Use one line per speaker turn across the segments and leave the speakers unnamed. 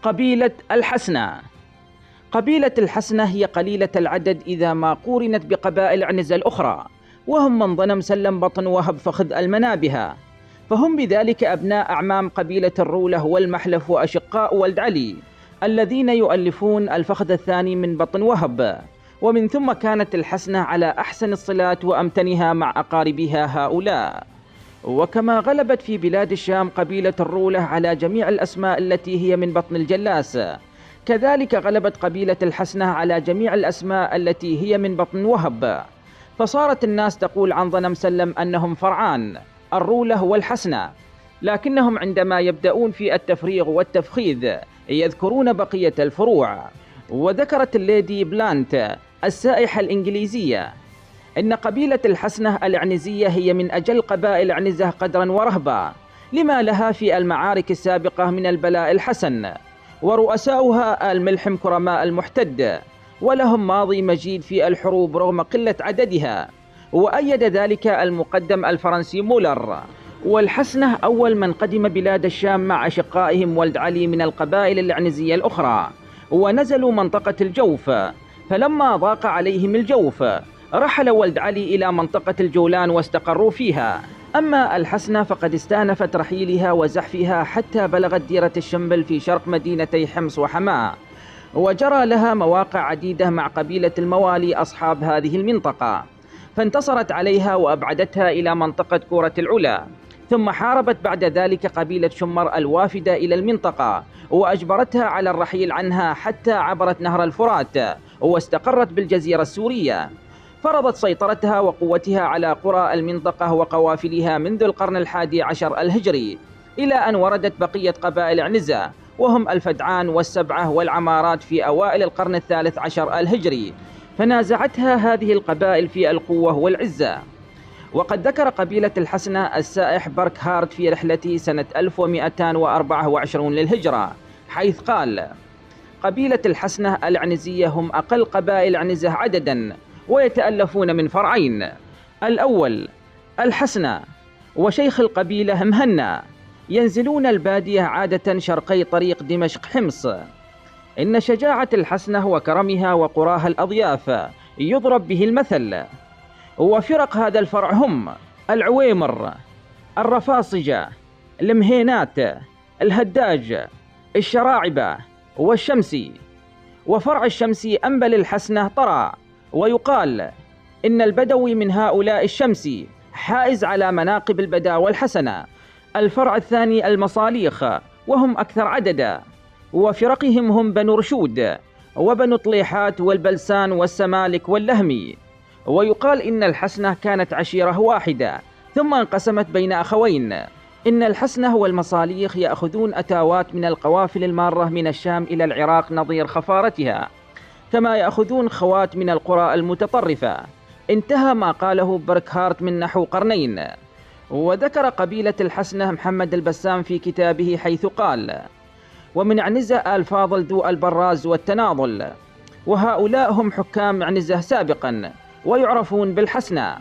قبيلة الحسنة. قبيلة الحسنة هي قليلة العدد إذا ما قورنت بقبائل عنزة الأخرى، وهم من ضنم سلم بطن وهب فخذ المنابها، فهم بذلك أبناء أعمام قبيلة الرولة والمحلف وأشقاء ولد علي الذين يؤلفون الفخذ الثاني من بطن وهب. ومن ثم كانت الحسنة على أحسن الصلات وأمتنها مع أقاربها هؤلاء. وكما غلبت في بلاد الشام قبيلة الرولة على جميع الأسماء التي هي من بطن الجلاس، كذلك غلبت قبيلة الحسنة على جميع الأسماء التي هي من بطن وهب، فصارت الناس تقول عن ضنم سلم أنهم فرعان الرولة والحسنة، لكنهم عندما يبدأون في التفريغ والتفخيذ يذكرون بقية الفروع. وذكرت الليدي بلانت السائحة الإنجليزية إن قبيلة الحسنة العنزية هي من أجل قبائل عنزة قدرا ورهبة، لما لها في المعارك السابقة من البلاء الحسن، ورؤساؤها الملحم كرماء المحتد، ولهم ماضي مجيد في الحروب رغم قلة عددها، وأيد ذلك المقدم الفرنسي مولر. والحسنة أول من قدم بلاد الشام مع أشقائهم ولد علي من القبائل العنزية الأخرى، ونزلوا منطقة الجوف، فلما ضاق عليهم الجوف رحل ولد علي إلى منطقة الجولان واستقروا فيها. أما الحسنة فقد استأنفت رحيلها وزحفها حتى بلغت ديرة الشنبل في شرق مدينتي حمص وحماة، وجرى لها مواقع عديدة مع قبيلة الموالي أصحاب هذه المنطقة، فانتصرت عليها وأبعدتها إلى منطقة كورة العلا. ثم حاربت بعد ذلك قبيلة شمر الوافدة إلى المنطقة وأجبرتها على الرحيل عنها حتى عبرت نهر الفرات واستقرت بالجزيرة السورية. فرضت سيطرتها وقوتها على قرى المنطقة وقوافلها منذ القرن 11 الهجري، إلى أن وردت بقية قبائل عنزة وهم الفدعان والسبعة والعمارات في أوائل القرن 13 الهجري، فنازعتها هذه القبائل في القوة والعزة. وقد ذكر قبيلة الحسنة السائح بركهارت في رحلته سنة 1224 للهجرة، حيث قال: قبيلة الحسنة العنزية هم أقل قبائل عنزة عددا، ويتألفون من فرعين: الأول الحسنة، وشيخ القبيلة مهنا، ينزلون البادية عادة شرقي طريق دمشق حمص. إن شجاعة الحسنة وكرمها وقراها الأضياف يضرب به المثل. وفرق هذا الفرع هم العويمر، الرفاصجة، المهينات، الهداج، الشراعبة، والشمسي. وفرع الشمسي أنبل الحسنة طرى، ويقال إن البدوي من هؤلاء الشمسي حائز على مناقب البداوة الحسنة. الفرع الثاني المصاليخ، وهم أكثر عددا، وفرقهم هم بنو رشود وبنو طليحات والبلسان والسمالك واللهمي. ويقال إن الحسنة كانت عشيرة واحدة ثم انقسمت بين أخوين. إن الحسنة والمصاليخ يأخذون أتاوات من القوافل المارة من الشام إلى العراق نظير خفارتها، كما يأخذون خوات من القرى المتطرفة. انتهى ما قاله بركهارت من نحو قرنين. وذكر قبيلة الحسنة محمد البسام في كتابه حيث قال: ومن عنزة آل فاضل ذو البراز والتناضل، وهؤلاء هم حكام عنزة سابقا ويعرفون بالحسنة.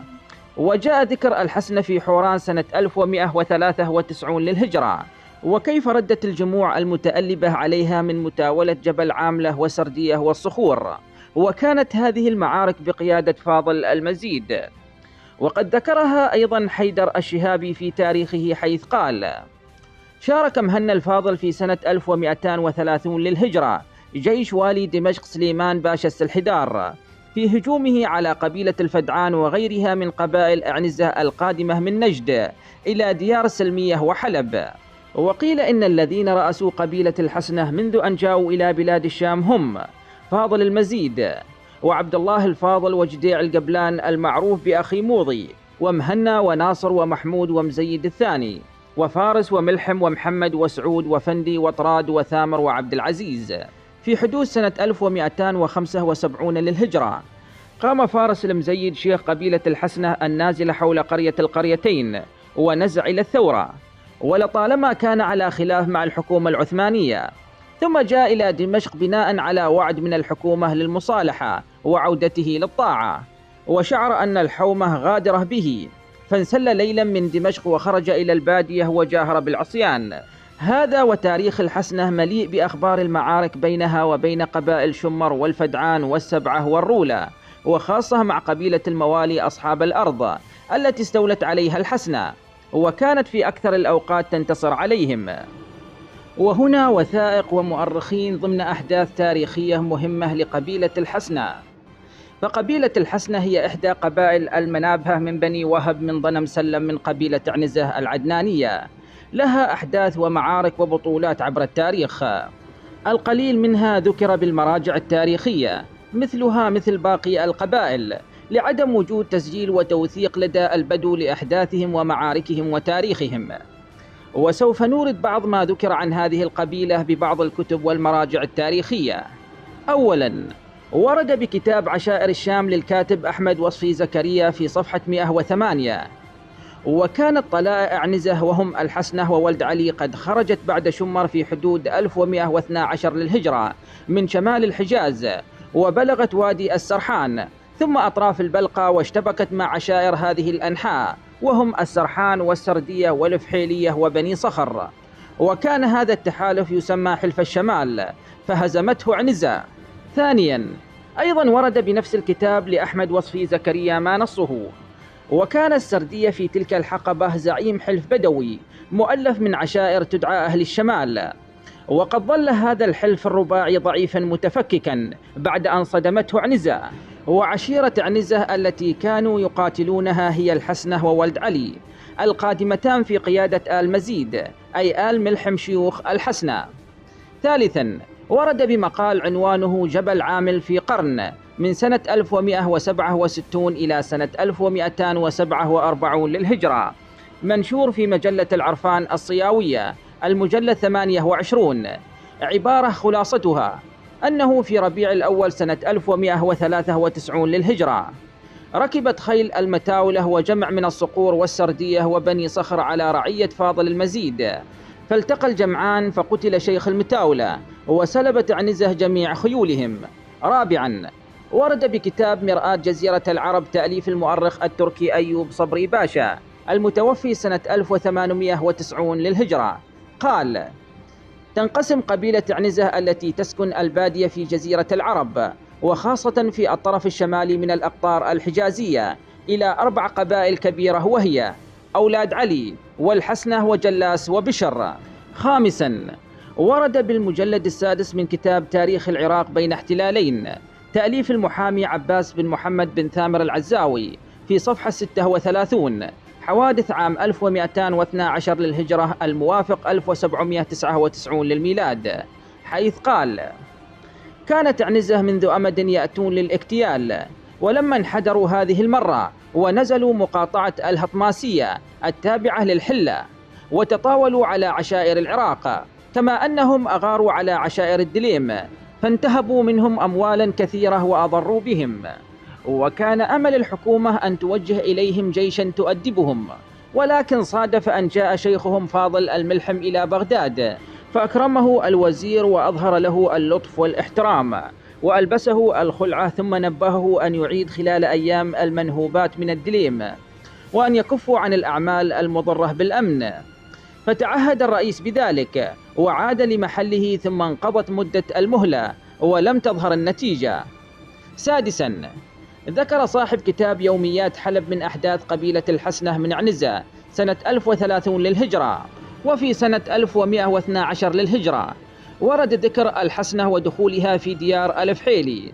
وجاء ذكر الحسنة في حوران سنة 1193 للهجرة، وكيف ردت الجموع المتألبة عليها من متاولة جبل عاملة وسردية والصخور، وكانت هذه المعارك بقيادة فاضل المزيد. وقد ذكرها أيضا حيدر الشهابي في تاريخه حيث قال: شارك مهنا الفاضل في سنة 1230 للهجرة جيش والي دمشق سليمان باشا السلحدار في هجومه على قبيلة الفدعان وغيرها من قبائل أعنزة القادمة من نجد إلى ديار سلمية وحلب. وقيل إن الذين رأسوا قبيلة الحسنة منذ أن جاءوا إلى بلاد الشام هم فاضل المزيد، وعبد الله الفاضل، وجديع القبلان المعروف بأخي موضي، ومهنا وناصر ومحمود ومزيد الثاني، وفارس وملحم ومحمد وسعود وفندي وطراد وثامر وعبد العزيز. في حدود سنة 1275 للهجرة قام فارس المزيد شيخ قبيلة الحسنة النازلة حول قرية القريتين ونزع إلى الثورة، ولطالما كان على خلاف مع الحكومة العثمانية، ثم جاء إلى دمشق بناء على وعد من الحكومة للمصالحة وعودته للطاعة، وشعر أن الحومة غادرة به، فانسل ليلا من دمشق وخرج إلى البادية وجاهر بالعصيان. هذا وتاريخ الحسنة مليء بأخبار المعارك بينها وبين قبائل شمر والفدعان والسبعة والرولة، وخاصة مع قبيلة الموالي أصحاب الأرض التي استولت عليها الحسنة، وكانت في أكثر الأوقات تنتصر عليهم. وهنا وثائق ومؤرخين ضمن أحداث تاريخية مهمة لقبيلة الحسنة. فقبيلة الحسنة هي إحدى قبائل المنابهة من بني وهب من ضنم سلم من قبيلة عنزة العدنانية، لها أحداث ومعارك وبطولات عبر التاريخ، القليل منها ذكر بالمراجع التاريخية مثلها مثل باقي القبائل، لعدم وجود تسجيل وتوثيق لدى البدو لأحداثهم ومعاركهم وتاريخهم. وسوف نورد بعض ما ذكر عن هذه القبيلة ببعض الكتب والمراجع التاريخية. أولاً، ورد بكتاب عشائر الشام للكاتب أحمد وصفي زكريا في صفحة 108: وكانت طلائع عنزة وهم الحسنة وولد علي قد خرجت بعد شمر في حدود 1112 للهجرة من شمال الحجاز، وبلغت وادي السرحان ثم أطراف البلقى، واشتبكت مع عشائر هذه الأنحاء وهم السرحان والسردية والفحيلية وبني صخر، وكان هذا التحالف يسمى حلف الشمال، فهزمته عنزة. ثانيا، أيضا ورد بنفس الكتاب لأحمد وصفي زكريا ما نصه: وكان السردية في تلك الحقبة زعيم حلف بدوي مؤلف من عشائر تدعى أهل الشمال، وقد ظل هذا الحلف الرباعي ضعيفا متفككا بعد أن صدمته عنزة. وعشيرة عنزة التي كانوا يقاتلونها هي الحسنة وولد علي القادمتان في قيادة آل مزيد، أي آل ملحم شيوخ الحسنة. ثالثا، ورد بمقال عنوانه جبل عامل في قرن من سنة 1167 إلى سنة 1247 للهجرة، منشور في مجلة العرفان الصياوية المجلد 28، عبارة خلاصتها أنه في ربيع الأول سنة 1193 للهجرة ركبت خيل المتاولة وجمع من الصقور والسردية وبني صخر على رعية فاضل المزيد، فالتقى الجمعان فقتل شيخ المتاولة وسلبت عنزة جميع خيولهم. رابعا، ورد بكتاب مرآة جزيرة العرب تأليف المؤرخ التركي أيوب صبري باشا المتوفي سنة 1890 للهجرة، قال: تنقسم قبيلة عنزة التي تسكن البادية في جزيرة العرب وخاصة في الطرف الشمالي من الأقطار الحجازية إلى 4 قبائل كبيرة، وهي أولاد علي والحسنة وجلاس وبشر. خامسا، ورد بالمجلد السادس من كتاب تاريخ العراق بين احتلالين تأليف المحامي عباس بن محمد بن ثامر العزاوي في صفحة 36 حوادث عام 1212 للهجرة الموافق 1799 للميلاد، حيث قال: كانت عنزة منذ أمد يأتون للاغتيال، ولما انحدروا هذه المرة ونزلوا مقاطعة الهطماسية التابعة للحلة وتطاولوا على عشائر العراق، كما أنهم أغاروا على عشائر الدليم فانتهبوا منهم أموالا كثيرة وأضروا بهم، وكان أمل الحكومة أن توجه إليهم جيشا تؤدبهم، ولكن صادف أن جاء شيخهم فاضل الملحم إلى بغداد فأكرمه الوزير وأظهر له اللطف والاحترام وألبسه الخلعة، ثم نبهه أن يعيد خلال أيام المنهوبات من الدليم وأن يكفوا عن الأعمال المضرة بالأمن، فتعهد الرئيس بذلك وعاد لمحله، ثم انقضت مدة المهلة ولم تظهر النتيجة. سادسا، ذكر صاحب كتاب يوميات حلب من أحداث قبيلة الحسنة من عنزة سنة 1030 للهجرة، وفي سنة 1112 للهجرة ورد ذكر الحسنة ودخولها في ديار الفحيلي،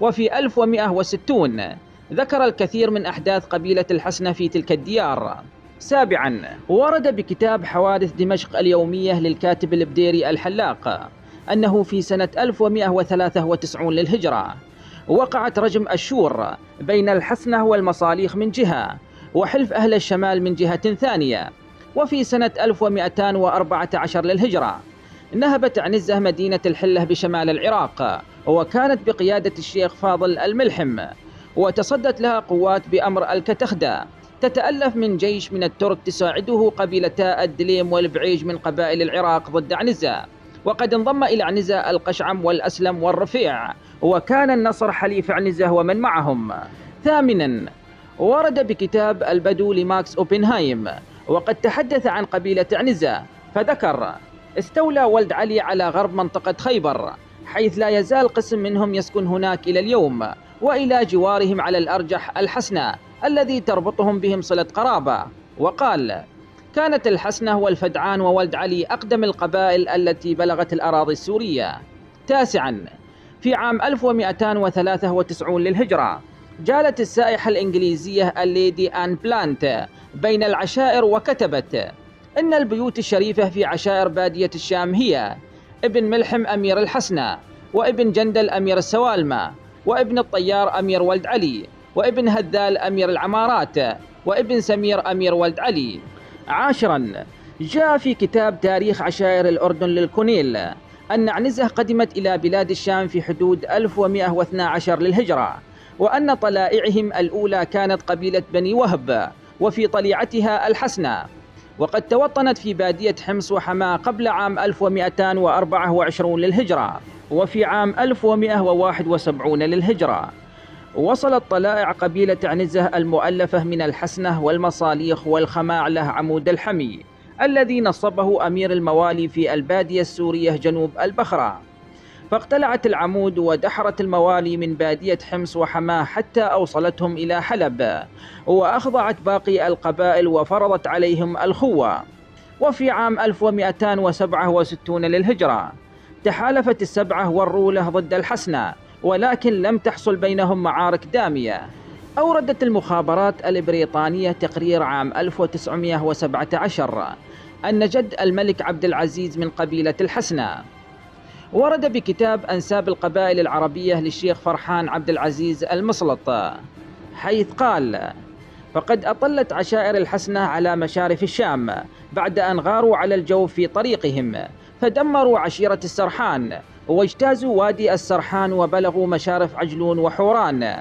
وفي 1160 ذكر الكثير من أحداث قبيلة الحسنة في تلك الديار. سابعا، ورد بكتاب حوادث دمشق اليومية للكاتب البديري الحلاق أنه في سنة 1193 للهجرة وقعت رجم الشور بين الحسنة والمصاليخ من جهة وحلف أهل الشمال من جهة ثانية. وفي سنة 1214 للهجرة نهبت عنزة مدينة الحلة بشمال العراق، وكانت بقيادة الشيخ فاضل الملحم، وتصدت لها قوات بأمر الكتخدة تتألف من جيش من الترك تساعده قبيلتا الدليم والبعيج من قبائل العراق ضد عنزة، وقد انضم إلى عنزة القشعم والأسلم والرفيع، وكان النصر حليف عنزة ومن معهم. ثامنا، ورد بكتاب البدو لماكس أوبنهايم وقد تحدث عن قبيلة عنزة، فذكر: استولى ولد علي على غرب منطقة خيبر، حيث لا يزال قسم منهم يسكن هناك إلى اليوم، وإلى جوارهم على الأرجح الحسنة الذي تربطهم بهم صلة قرابة. وقال: كانت الحسنة والفدعان وولد علي أقدم القبائل التي بلغت الأراضي السورية. تاسعا، في عام 1293 للهجرة جالت السائحة الإنجليزية الليدي آن بلانت بين العشائر وكتبت: إن البيوت الشريفة في عشائر بادية الشام هي ابن ملحم أمير الحسنة، وابن جندل أمير السوالمة، وابن الطيار أمير ولد علي، وابن هذال أمير العمارات، وابن سمير أمير ولد علي. عاشرا، جاء في كتاب تاريخ عشائر الأردن للكونيل أن عنزة قدمت إلى بلاد الشام في حدود 1112 للهجرة، وأن طلائعهم الأولى كانت قبيلة بني وهب، وفي طليعتها الحسنة، وقد توطنت في بادية حمص وحماة قبل عام 1224 للهجرة، وفي عام 1171 للهجرة وصلت طلائع قبيلة عنزة المؤلفة من الحسنة والمصاليخ والخماعلة عمود الحمي الذي نصبه أمير الموالي في البادية السورية جنوب البخرة، فاقتلعت العمود ودحرت الموالي من بادية حمص وحماة حتى أوصلتهم إلى حلب، وأخضعت باقي القبائل وفرضت عليهم الخوة. وفي عام 1267 للهجرة تحالفت السبعة والرولة ضد الحسنة، ولكن لم تحصل بينهم معارك دامية. أوردت المخابرات البريطانية تقرير عام 1917 أن جد الملك عبد العزيز من قبيلة الحسنة. ورد بكتاب أنساب القبائل العربية للشيخ فرحان عبد العزيز المسلط، حيث قال: فقد أطلت عشائر الحسنة على مشارف الشام بعد أن غاروا على الجو في طريقهم، فدمروا عشيرة السرحان، واجتازوا وادي السرحان وبلغوا مشارف عجلون وحوران،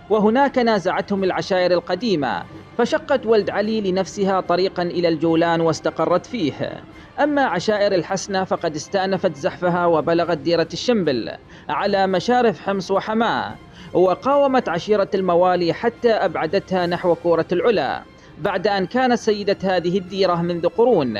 وهناك نازعتهم العشائر القديمة، فشقت ولد علي لنفسها طريقا إلى الجولان واستقرت فيه. أما عشائر الحسنة فقد استأنفت زحفها وبلغت ديرة الشنبل على مشارف حمص وحماة، وقاومت عشيرة الموالي حتى أبعدتها نحو كورة العلا بعد أن كانت سيدة هذه الديرة منذ قرون،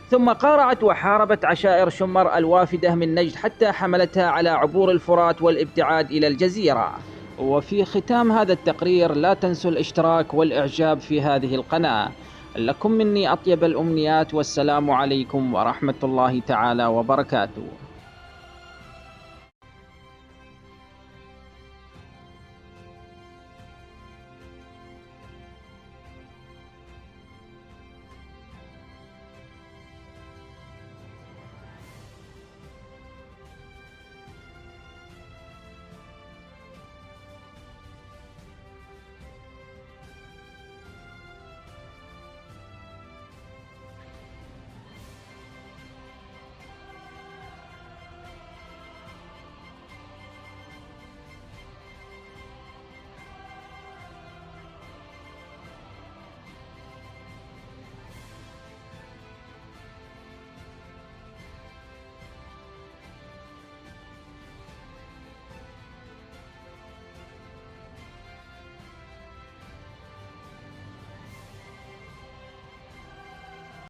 ثم قارعت وحاربت عشائر شمر الوافدة من نجد حتى حملتها على عبور الفرات والابتعاد إلى الجزيرة. وفي ختام هذا التقرير لا تنسوا الاشتراك والإعجاب في هذه القناة. لكم مني أطيب الأمنيات، والسلام عليكم ورحمة الله تعالى وبركاته.